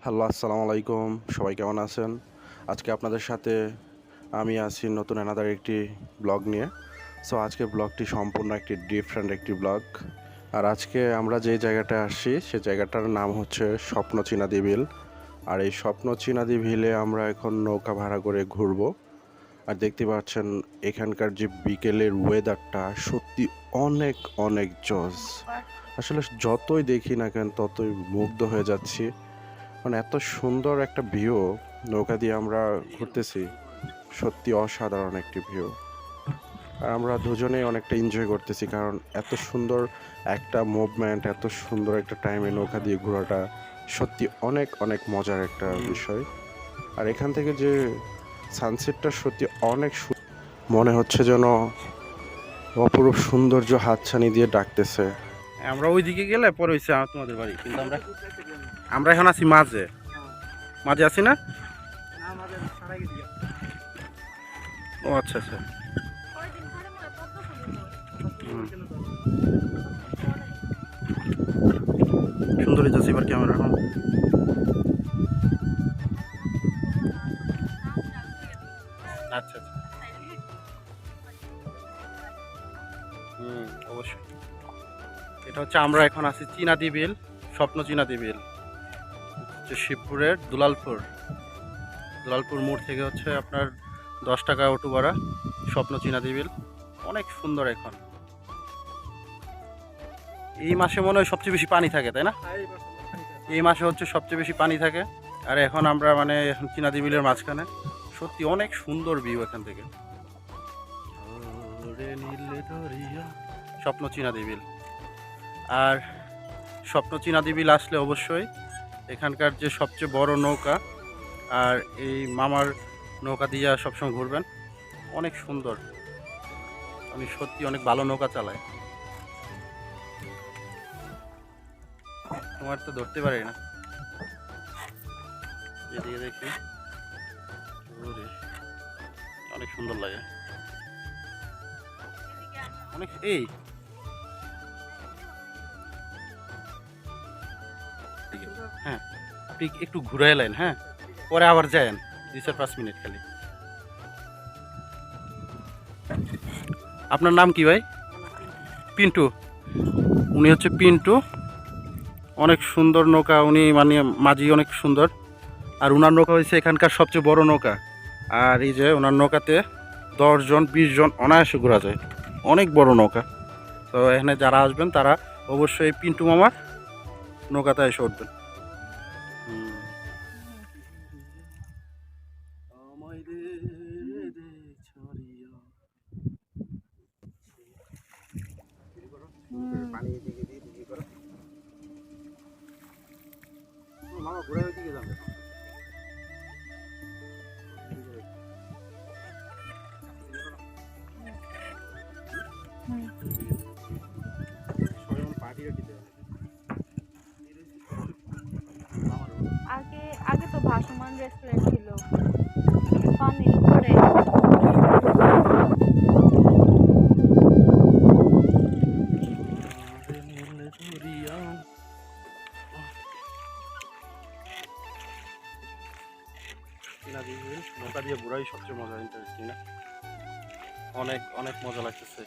Hello, আসসালামু আলাইকুম। সবাই কেমন আছেন? আজকে আপনাদের সাথে আমি আছি নতুন একটি ব্লগ নিয়ে। সো আজকের ব্লগটি সম্পূর্ণ একটি ডিফারেন্ট একটি ব্লগ। আর আজকে আমরা যে জায়গাটায় আসছি সে জায়গাটার নাম হচ্ছে স্বপ্নচীনাদি বিল। আর এই স্বপ্নচীনাদি বিলে আমরা এখন নৌকা ভাড়া করে ঘুরবো। আর দেখতে পাচ্ছেন এখানকার যে বিকেলের ওয়েদারটা সত্যি অনেক অনেক জোস। আসলে যতই দেখি না কেন ততই মুগ্ধ হয়ে যাচ্ছি। মানে এত সুন্দর একটা ভিউ, নৌকা দিয়ে আমরা ঘুরতেছি, সত্যি অসাধারণ একটি ভিউ। আর আমরা দুজনেই অনেকটা এনজয় করতেছি, কারণ এত সুন্দর একটা মুভমেন্ট, এত সুন্দর একটা টাইমে নৌকা দিয়ে ঘোরাটা সত্যি অনেক অনেক মজার একটা বিষয়। আর এখান থেকে যে সানসেটটা সত্যি অনেক মনে হচ্ছে যেন অপরূপ সৌন্দর্য হাতছানি দিয়ে ডাকতেছে। আমরা ওইদিকে গেলে পরে হইছে তোমাদের বাড়ি, কিন্তু আমরা আমরা এখন আছি মাঝে মাঝে আছি না। ও আচ্ছা আচ্ছা। সুন্দর হইতেছে এবার ক্যামেরা এখন। আচ্ছা আচ্ছা। অবশ্যই। এটা হচ্ছে আমরা এখন আছি চীনাদি বিল, স্বপ্ন চীনাদি বিল হচ্ছে শিবপুরের দুলালপুর মোড় থেকে হচ্ছে আপনার 10 টাকা অটো ভাড়া। স্বপ্ন চীনাদি বিল অনেক সুন্দর। এখন এই মাসে মনে হয় সবচেয়ে বেশি পানি থাকে, তাই না? এই মাসে হচ্ছে সবচেয়ে বেশি পানি থাকে। আর এখন আমরা মানে এখন চীনাদি বিলের মাঝখানে, সত্যি অনেক সুন্দর ভিউ এখান থেকে। স্বপ্ন চীনাদি বিল। আর স্বপ্ন চীনাদি বিল আসলে অবশ্যই এখানকার যে সবচেয়ে বড় নৌকা, আর এই মামার নৌকা দিয়ে সবসময় ঘুরবেন, অনেক সুন্দর। আমি সত্যি অনেক ভালো নৌকা চালায়। তোমার তো ধরতে পারি না, এদিকে দেখি। অনেক সুন্দর লাগে, অনেক। এই হ্যাঁ, আপনি একটু ঘুরে এলেন, হ্যাঁ, পরে আবার যায়েন 2-4-5 মিনিট খালি। আপনার নাম কি ভাই? পিন্টু। উনি হচ্ছে পিন্টু। অনেক সুন্দর নৌকা, উনি মানে মাঝি অনেক সুন্দর। আর ওনার নৌকা হয়েছে এখানকার সবচেয়ে বড় নৌকা। আর এই যে ওনার নৌকাতে 10 জন 20 জন অনায়াসে ঘোরা যায়, অনেক বড় নৌকা। তো এখানে যারা আসবেন তারা অবশ্যই পিন্টু মামার নৌকাতে এসে উঠবেন। মামা ঘোরার দিকে যাবে। আগে আগে তো ভাসমান রেস্টুরেন্ট ছিল পানির উপরে। নৌকা দিয়ে ঘোরাই সবচেয়ে মজা, ইন্টারেস্টিং না? অনেক অনেক মজা লাগতেছে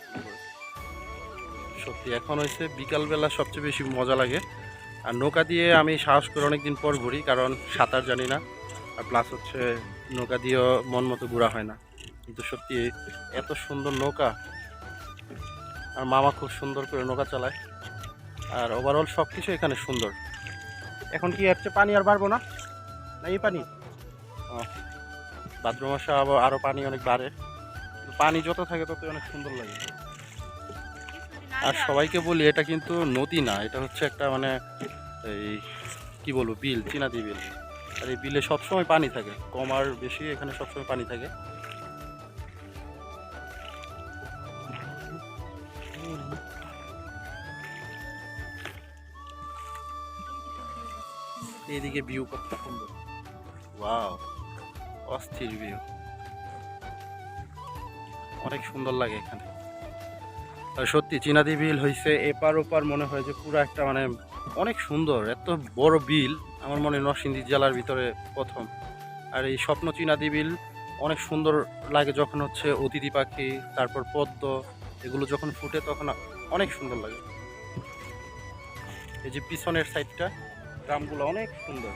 সত্যি। এখন হয়েছে বিকালবেলা সবচেয়ে বেশি মজা লাগে। আর নৌকা দিয়ে আমি সাহস করে অনেকদিন পর ঘুরি, কারণ সাঁতার জানি না। আর প্লাস হচ্ছে নৌকা দিয়েও মন মতো ঘোরা হয় না। কিন্তু সত্যি এত সুন্দর নৌকা, আর মামা খুব সুন্দর করে নৌকা চালায়। আর ওভারঅল সব কিছু এখানে সুন্দর। এখন কি হচ্ছে, পানি আর বাড়বো না, না এই পানি ভাদ্র মাসে আরও পানি অনেক বাড়ে। পানি যত থাকে ততই অনেক সুন্দর লাগে। আর সবাইকে বলি, এটা কিন্তু নদী না, এটা হচ্ছে একটা মানে এই কি বলবো, বিল, চীনাদি বিল। আর এই বিলে সবসময় পানি থাকে, কম আর বেশি এখানে সবসময় পানি থাকে। এইদিকে ভিউ কত সুন্দর, ওয়াও, অস্থির ভিউ, অনেক সুন্দর লাগে এখানে। আর সত্যি চীনাদি বিল হয়েছে এপার ওপার মনে হয় যে পুরো একটা মানে অনেক সুন্দর, এত বড় বিল। আমার মনে হয় নরসিংদী জেলার ভিতরে প্রথম। আর এই স্বপ্ন চীনাদি বিল অনেক সুন্দর লাগে যখন হচ্ছে অতিথি পাখি, তারপর পদ্ম এগুলো যখন ফুটে তখন অনেক সুন্দর লাগে। এই যে পিছনের সাইডটা গ্রামগুলো অনেক সুন্দর।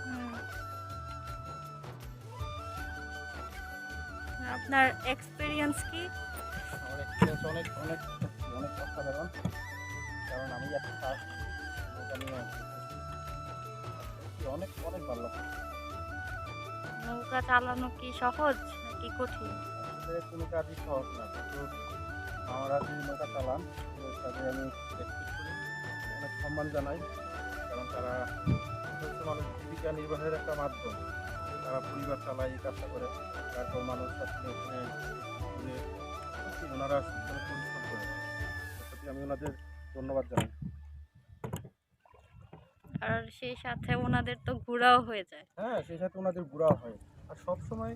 হুম। আপনার এক্সপিরিয়েন্স কি? আমার এক্সপিরিয়েন্স অনেক অনেক অনেক অসাধারণ, কারণ আমি একটা ফার্স্ট নৌকা নিয়ে অনেক অনেক ভালো লাগে। নৌকা চালানো কি সহজ নাকি কঠিন? আসলে কোনো কাজই সহজ না, কিন্তু আমরা যদি নৌকা চালান তো তাদের আমি রেসপেক্ট করি, অনেক সম্মান জানাই, কারণ তারা হচ্ছে মানুষ জীবিকা নির্বাহের একটা মাধ্যম। তারা পরিবার চালায়, এই কাজটা করে, তারপর মানুষ আসলে এখানে ঘুরে সত্যি ওনারা অনেক পরিশ্রম করে। সত্যি আমি ওনাদের ধন্যবাদ জানাই। আর সেই সাথে ওনাদের তো ঘোরাও হয়ে যায়। হ্যাঁ, সেই সাথে ওনাদের ঘোরাও হয়। আর সবসময়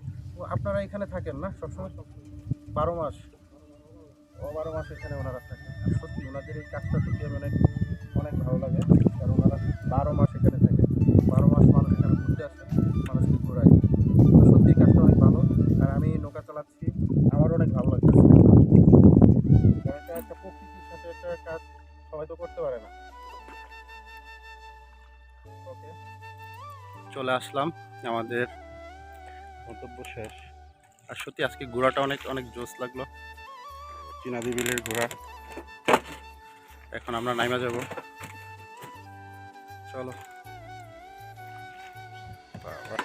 আপনারা এখানে থাকেন না, সবসময় 12 মাস 12 মাস এখানে ওনারা থাকেন। আর সত্যি ওনাদের এই কাজটা সত্যি আমি অনেক অনেক ভালো লাগে, কারণ ওনারা 12 মাস এখানে থাকে। 12 মাস মানুষ এখানে ঘুরতে আসে, মানুষকে ঘোরায়। তো সত্যি এই কাজটা অনেক ভালো। আর আমি নৌকা চালাচ্ছি, আমার অনেক ভালো লাগতেছে, কারণ এটা একটা প্রকৃতির সাথে একটা কাজ, সবাই তো করতে পারে না। ওকে, চলে আসলাম, আমাদের গন্তব্য শেষ। আর সত্যি আজকে ঘোড়াটা অনেক অনেক জোশ লাগলো, চীনাদি বিলের ঘোড়া। এখন আমরা নাইমা যাব, চলো। বাবা,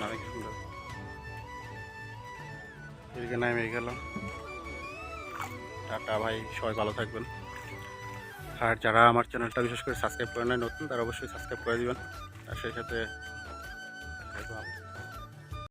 অনেক সুন্দর। এদিকে নামে গেলাম। টাটা ভাই, সবাই ভালো থাকবেন। আর যারা আমার চ্যানেলটা বিশেষ করে সাবস্ক্রাইব করে নেয় নতুন, তারা অবশ্যই সাবস্ক্রাইব করে দিবেন। আর সেই সাথে